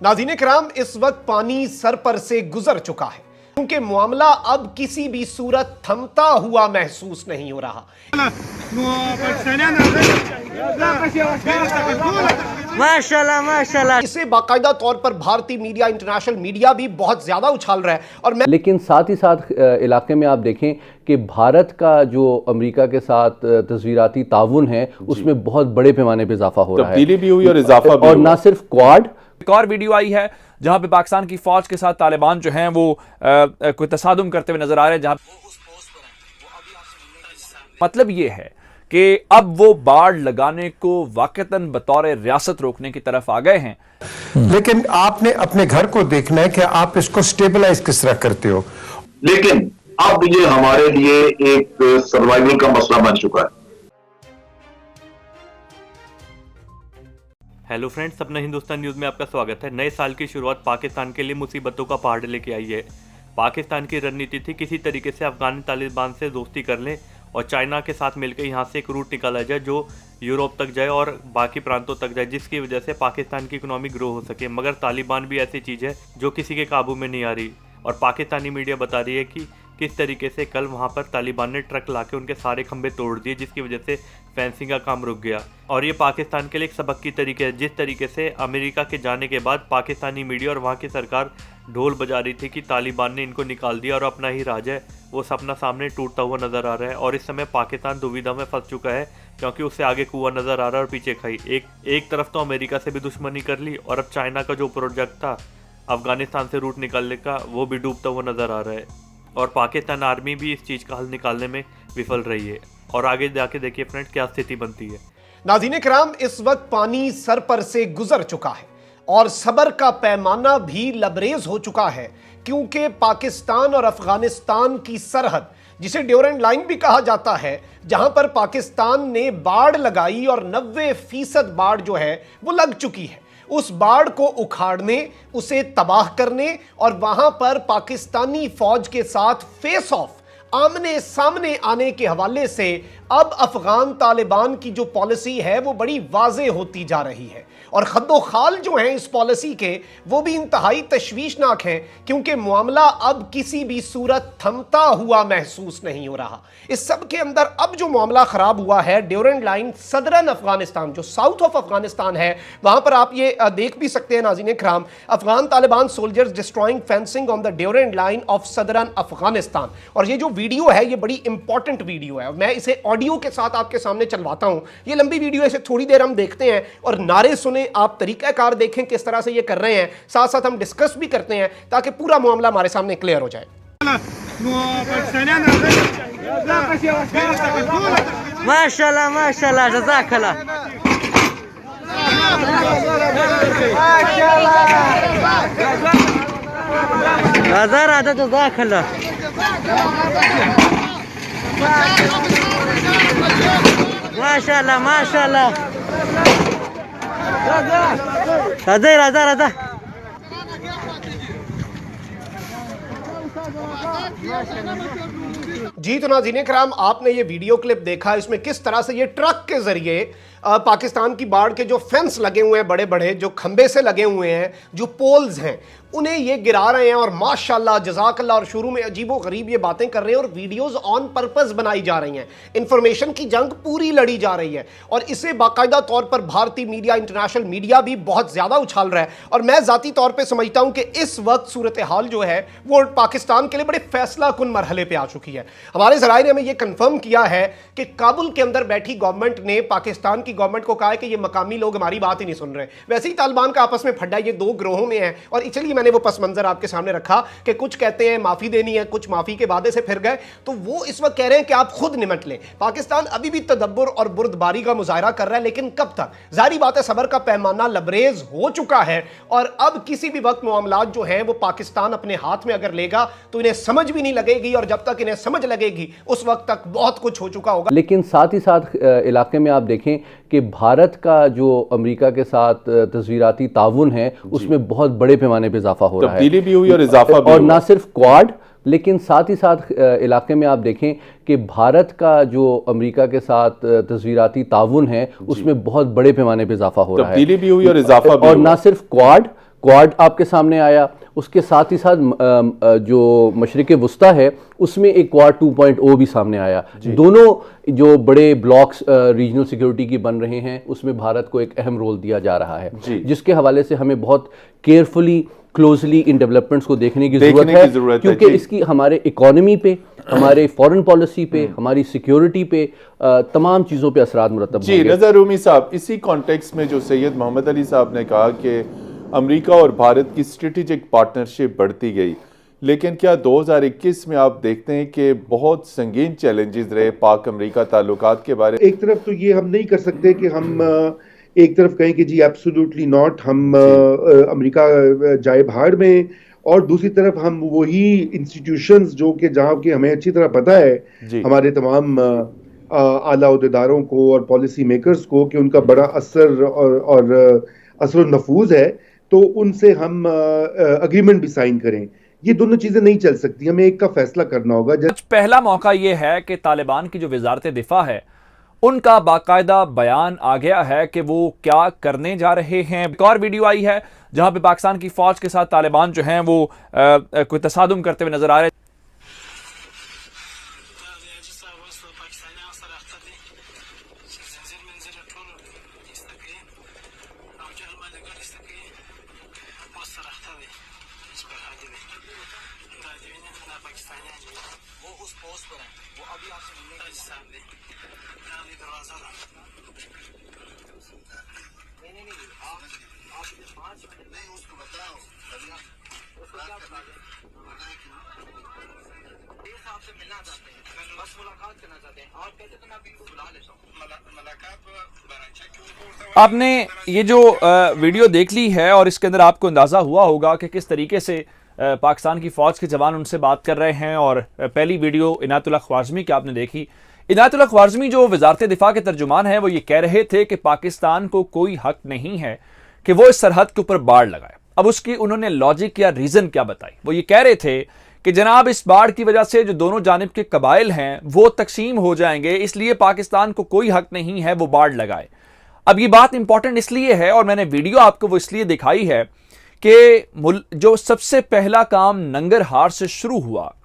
नाज़रीन किराम, इस वक्त पानी सर पर से गुजर चुका है क्योंकि मामला अब किसी भी सूरत थमता हुआ महसूस नहीं हो रहा। माशाल्लाह माशाल्लाह। इसे बाकायदा तौर पर भारतीय मीडिया, इंटरनेशनल मीडिया भी बहुत ज्यादा उछाल रहा है। और लेकिन साथ ही साथ इलाके में आप देखें कि भारत का जो अमेरिका के साथ तस्वीराती ताउन है उसमें बहुत बड़े पैमाने पर इजाफा हो रहा है, तब्दीली भी हुई और इजाफा भी और हुआ। ना सिर्फ क्वाड। एक और वीडियो आई है जहां पे पाकिस्तान की फौज के साथ तालिबान जो हैं वो कोई तसादुम करते हुए नजर आ रहे हैं, जहां मतलब ये है कि अब वो बाड़ लगाने को वाकईतन बतौर रियासत रोकने की तरफ आ गए हैं। लेकिन आपने अपने घर को देखना है कि आप इसको स्टेबलाइज किस तरह करते हो। लेकिन अब ये हमारे लिए एक सर्वाइवल का मसला बन चुका है। हेलो फ्रेंड्स, अपना हिंदुस्तान न्यूज़ में आपका स्वागत है। नए साल की शुरुआत पाकिस्तान के लिए मुसीबतों का पहाड़ लेके आई है। पाकिस्तान की रणनीति थी किसी तरीके से अफगान तालिबान से दोस्ती कर लें और चाइना के साथ मिलकर यहाँ से एक रूट निकाला जाए जो यूरोप तक जाए और बाकी प्रांतों तक जाए, जिसकी वजह से पाकिस्तान की इकोनॉमी ग्रो हो सके। मगर तालिबान भी ऐसी चीज़ है जो किसी के काबू में नहीं आ रही और पाकिस्तानी मीडिया बता रही है कि किस तरीके से कल वहाँ पर तालिबान ने ट्रक लाके उनके सारे खंभे तोड़ दिए, जिसकी वजह से फेंसिंग का काम रुक गया। और ये पाकिस्तान के लिए एक सबक की तरीके है। जिस तरीके से अमेरिका के जाने के बाद पाकिस्तानी मीडिया और वहाँ की सरकार ढोल बजा रही थी कि तालिबान ने इनको निकाल दिया और अपना ही राज है, वो सपना सामने टूटता हुआ नज़र आ रहा है। और इस समय पाकिस्तान दुविधा में फंस चुका है क्योंकि उससे आगे कुआं नज़र आ रहा है और पीछे खाई। एक तरफ तो अमेरिका से भी दुश्मनी कर ली और अब चाइना का जो प्रोजेक्ट था अफगानिस्तान से रूट निकालने का, वो भी डूबता हुआ नज़र आ रहा है। और पाकिस्तान आर्मी भी इस चीज़ का हल निकालने में विफल रही है। और आगे जाके देखिए फ्रेंड क्या स्थिति बनती है। नाज़रीन किराम, इस वक्त पानी सर पर से गुजर चुका है और सब्र का पैमाना भी लबरेज हो चुका है क्योंकि पाकिस्तान और अफगानिस्तान की सरहद, जिसे ड्यूरेंट लाइन भी कहा जाता है, जहां पर पाकिस्तान ने बाड़ लगाई और 90% बाड़ जो है वो लग चुकी है, उस बाड़ को उखाड़ने, उसे तबाह करने और वहां पर पाकिस्तानी फौज के साथ फेस ऑफ, आमने सामने आने के हवाले से अब अफगान तालिबान की जो पॉलिसी है वो बड़ी वाज़ेह होती जा रही है। और खद्दो खाल जो हैं इस पॉलिसी के, वो भी इंतहाई तशवीशनाक हैं क्योंकि मामला अब किसी भी सूरत थमता हुआ महसूस नहीं हो रहा। इस सब के अंदर अब जो मामला ख़राब हुआ है, ड्यूरेंट लाइन सदरन अफगानिस्तान, जो साउथ ऑफ अफगानिस्तान है, वहाँ पर आप ये देख भी सकते हैं नाज़रीन किराम, Afghan Taliban soldiers destroying fencing on the Durand line of southern Afghanistan. और ये जो वीडियो है ये बड़ी इंपॉर्टेंट वीडियो है, मैं इसे ऑडियो के साथ आपके सामने चलवाता हूँ। ये लंबी वीडियो है, इसे थोड़ी देर हम देखते हैं और नारे सुने, आप तरीकाकार देखें किस तरह से ये कर रहे हैं, साथ साथ हम डिस्कस भी करते हैं ताकि पूरा मामला हमारे सामने क्लियर हो जाए। माशाल्लाह माशाल्लाह, जज़ाकल्लाह। नज़र आता जज़ाकल्लाह। माशाल्लाह माशाल्लाह। राजा राजा राजा। जी तो नाज़रीन किराम, आपने ये वीडियो क्लिप देखा, इसमें किस तरह से ये ट्रक के जरिए पाकिस्तान की बाढ़ के जो फेंस लगे हुए हैं, बड़े बड़े जो खंबे से लगे हुए हैं, जो पोल्स हैं, उन्हें ये गिरा रहे हैं और माशाल्लाह जज़ाकल्लाह। और शुरू में अजीबो गरीब ये बातें कर रहे हैं और वीडियोस ऑन पर्पस बनाई जा रही हैं। इंफॉर्मेशन की जंग पूरी लड़ी जा रही है और इसे बाकायदा तौर पर भारतीय मीडिया, इंटरनेशनल मीडिया भी बहुत ज़्यादा उछाल रहा है। और मैं ज़ाती तौर पर समझता हूँ कि इस वक्त सूरत हाल जो है वो पाकिस्तान के लिए बड़े फैसला कुन मरहले पर आ चुकी है। हमारे ज़राए ने हमें यह कन्फर्म किया है कि काबुल के अंदर बैठी गवर्नमेंट ने पाकिस्तान की गवर्नमेंट को कहा है कि ये मकामी लोग हमारी बात ही नहीं सुन रहे। वैसे ही तालिबान का आपस में फड्डा ये दो ग्रोहों में है और इसलिए मैंने वो पस मंजर आपके सामने रखा कि कुछ कहते हैं माफी देनी है, कुछ माफी के वादे से फिर गए, तो वो इस वक्त कह रहे हैं कि आप खुद निमट लें। पाकिस्तान अभी भी तदब्बुर और बुर्दबारी का मुजाहरा कर रहा है, लेकिन कब तक? जाहिर बात है सब्र का पैमाना लबरेज हो चुका है और अब किसी भी वक्त मामलात जो हैं वो पाकिस्तान अपने हाथ में अगर लेगा तो इन्हें समझ भी नहीं लगेगी और जब तक इन्हें समझ लगेगी उस वक्त तक बहुत कुछ हो चुका होगा। लेकिन साथ ही साथ इलाके में आप देखें कि भारत का जो अमेरिका के साथ तस्वीराती ताउन है उसमें बहुत बड़े पैमाने पर इजाफा हो रहा है, तब्दीली भी हुई और इजाफा भी और हुआ। ना सिर्फ क्वाड, लेकिन साथ ही साथ इलाके में आप देखें कि भारत का जो अमेरिका के साथ तस्वीराती ताउन है उसमें बहुत बड़े पैमाने पर इजाफा हो रहा है, तब्दीली भी हुई और इजाफा भी और हुआ। ना सिर्फ क्वाड क्वाड आपके सामने आया, उसके साथ ही साथ जो मशरिक़ वुस्ता है उसमें एक क्वाड 2.0 भी सामने आया। दोनों जो बड़े ब्लॉक्स रीजनल सिक्योरिटी की बन रहे हैं उसमें भारत को एक अहम रोल दिया जा रहा है, जिसके हवाले से हमें बहुत केयरफुली क्लोजली इन डेवलपमेंट्स को देखने की जरूरत है, क्योंकि इसकी हमारे इकोनॉमी पे, हमारे फॉरेन पॉलिसी पे, हमारी सिक्योरिटी पे, तमाम चीज़ों पे असरात मुरतब जी। नज़र रूमी साहब, इसी कॉन्टेक्स्ट में जो सैयद मोहम्मद अली साहब ने कहा कि अमेरिका और भारत की स्ट्रेटेजिक पार्टनरशिप बढ़ती गई, लेकिन क्या 2021 में आप देखते हैं कि बहुत संगीन चैलेंजेस रहे पाक अमेरिका ताल्लुकात के बारे में? एक तरफ तो ये हम नहीं कर सकते कि हम एक तरफ कहें कि जी एब्सोल्युटली नॉट, हम अमेरिका जाए भाड़ में, और दूसरी तरफ हम वही इंस्टीट्यूशंस जो कि जहाँ के हमें अच्छी तरह पता है हमारे तमाम आला अहदेदारों को और पॉलिसी मेकर्स को कि उनका बड़ा असर और असर नफूज है, तो उनसे हम अग्रीमेंट भी साइन करें। ये दोनों चीजें नहीं चल सकती, हमें एक का फैसला करना होगा। पहला मौका यह है कि तालिबान की जो वजारत दिफा है उनका बाकायदा बयान आ गया है कि वो क्या करने जा रहे हैं। एक और वीडियो आई है जहां पे पाकिस्तान की फौज के साथ तालिबान जो हैं वो कोई तसादुम करते हुए नजर आ रहे हैं। आपने ये जो वीडियो देख ली है और इसके अंदर आपको अंदाज़ा हुआ होगा कि किस तरीके से पाकिस्तान की फ़ौज के जवान उनसे बात कर रहे हैं। और पहली वीडियो इनायतुल्लाह ख्वारिज़मी की आपने देखी। इनायतुल्लाह ख्वारिज़मी जो वजारत दिफा के तर्जुमान हैं वो ये कह रहे थे कि पाकिस्तान को कोई हक नहीं है कि वो इस सरहद के ऊपर बाड़ लगाए। अब उसकी उन्होंने लॉजिक या रीज़न क्या बताई। वो ये कह रहे थे कि जनाब इस बाढ़ की वजह से जो दोनों जानिब के कबाइल हैं वो तकसीम हो जाएंगे, इसलिए पाकिस्तान को कोई हक नहीं है वो बाढ़ लगाए। अब ये बात इंपॉर्टेंट इसलिए है और मैंने वीडियो आपको वो इसलिए दिखाई है कि जो सबसे पहला काम नंगरहार से शुरू हुआ,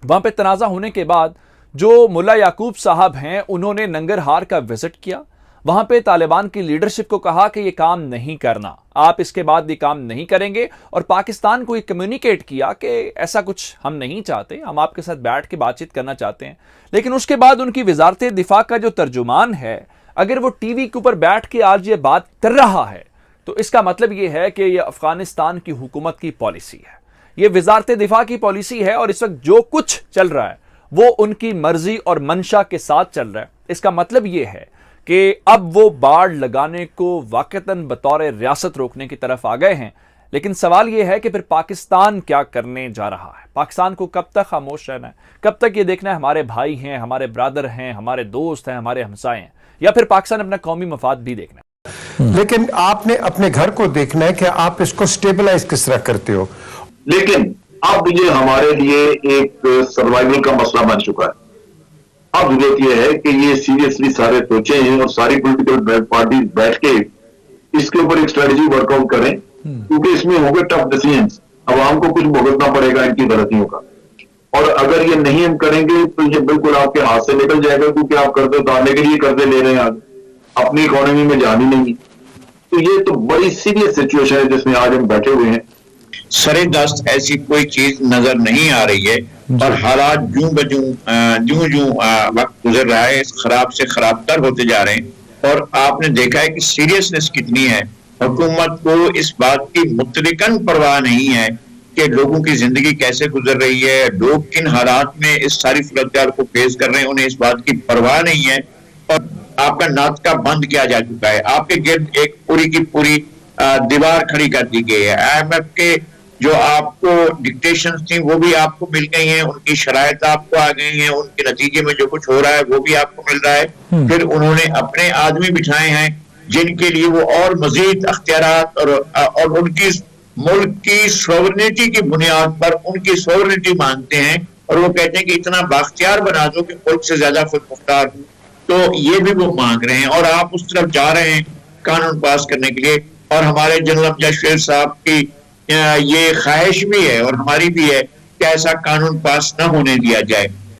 वहां पे तनाज़ा होने के बाद जो मुल्ला याकूब साहब हैं उन्होंने नंगरहार का विजिट किया, वहां पे तालिबान की लीडरशिप को कहा कि ये काम नहीं करना, आप इसके बाद ये काम नहीं करेंगे, और पाकिस्तान को ये कम्युनिकेट किया कि ऐसा कुछ हम नहीं चाहते, हम आपके साथ बैठ के बातचीत करना चाहते हैं। लेकिन उसके बाद उनकी वजारत दिफा का जो तर्जुमान है अगर वो टीवी के ऊपर बैठ के आज ये बात कर रहा है तो इसका मतलब ये है कि ये अफगानिस्तान की हुकूमत की पॉलिसी है, ये वजारत दिफा की पॉलिसी है, और इस वक्त जो कुछ चल रहा है वो उनकी मर्जी और मंशा के साथ चल रहा है। इसका मतलब ये है कि अब वो बाढ़ लगाने को वाकईतन बतौर रियासत रोकने की तरफ आ गए हैं। लेकिन सवाल ये है कि फिर पाकिस्तान क्या करने जा रहा है। पाकिस्तान को कब तक खामोश रहना है, कब तक ये देखना है हमारे भाई हैं, हमारे ब्रदर हैं, हमारे दोस्त हैं, हमारे हमसाए हैं, या फिर पाकिस्तान अपना कौमी मफाद भी देखना है। लेकिन आपने अपने घर को देखना है कि आप इसको स्टेबलाइज किस तरह करते हो। लेकिन अब ये हमारे लिए एक सर्वाइवल का मसला बन चुका है। अब जरूरत यह है कि ये सीरियसली सारे सोचे हैं और सारी पॉलिटिकल पार्टी बैठ के इसके ऊपर एक स्ट्रेटजी वर्कआउट करें, क्योंकि इसमें होंगे टफ डिसीजंस, अवाम को कुछ भुगतना पड़ेगा इनकी गलतियों का। और अगर ये नहीं हम करेंगे तो ये बिल्कुल आपके हाथ से निकल जाएगा, क्योंकि आप कर्जे उतारने के लिए कर्जे ले रहे हैं, आगे अपनी इकोनॉमी में जान ही नहीं। तो ये तो बड़ी सीरियस सिचुएशन है जिसमें आज हम बैठे हुए हैं। सरे दस्त ऐसी कोई चीज नजर नहीं आ रही है और हालात जूं वक्त गुजर रहा है खराब से खराब तर होते जा रहे हैं। और आपने देखा है कि सीरियसनेस कितनी है। हुकूमत को इस बात की मुतलकन परवाह नहीं है कि लोगों की जिंदगी कैसे गुजर रही है, लोग किन हालात में इस सारी सूरत को फेस कर रहे हैं, उन्हें इस बात की परवाह नहीं है। और आपका नाटका बंद किया जा चुका है, आपके गिर्द एक पूरी की पूरी दीवार खड़ी कर दी गई है। IMF के जो आपको डिक्टेशंस थी वो भी आपको मिल गई हैं, उनकी शराइत आपको आ गई हैं, उनके नतीजे में जो कुछ हो रहा है वो भी आपको मिल रहा है। फिर उन्होंने अपने आदमी बिठाए हैं जिनके लिए वो और मजीद अख्तियारात और उनकी मुल्क की सॉवरेनिटी की बुनियाद पर उनकी सॉवरेनिटी मानते हैं, और वो कहते हैं कि इतना बाख्तियार बना दो कि मुल्क से ज्यादा खुद मुख्तार हो। तो ये भी वो मांग रहे हैं और आप उस तरफ जा रहे हैं कानून पास करने के लिए। और हमारे जनरल मजिस्ट्रेट साहब की ये ख्वाहिश भी है और हमारी भी है कि ऐसा कानून पास न होने दिया जाए।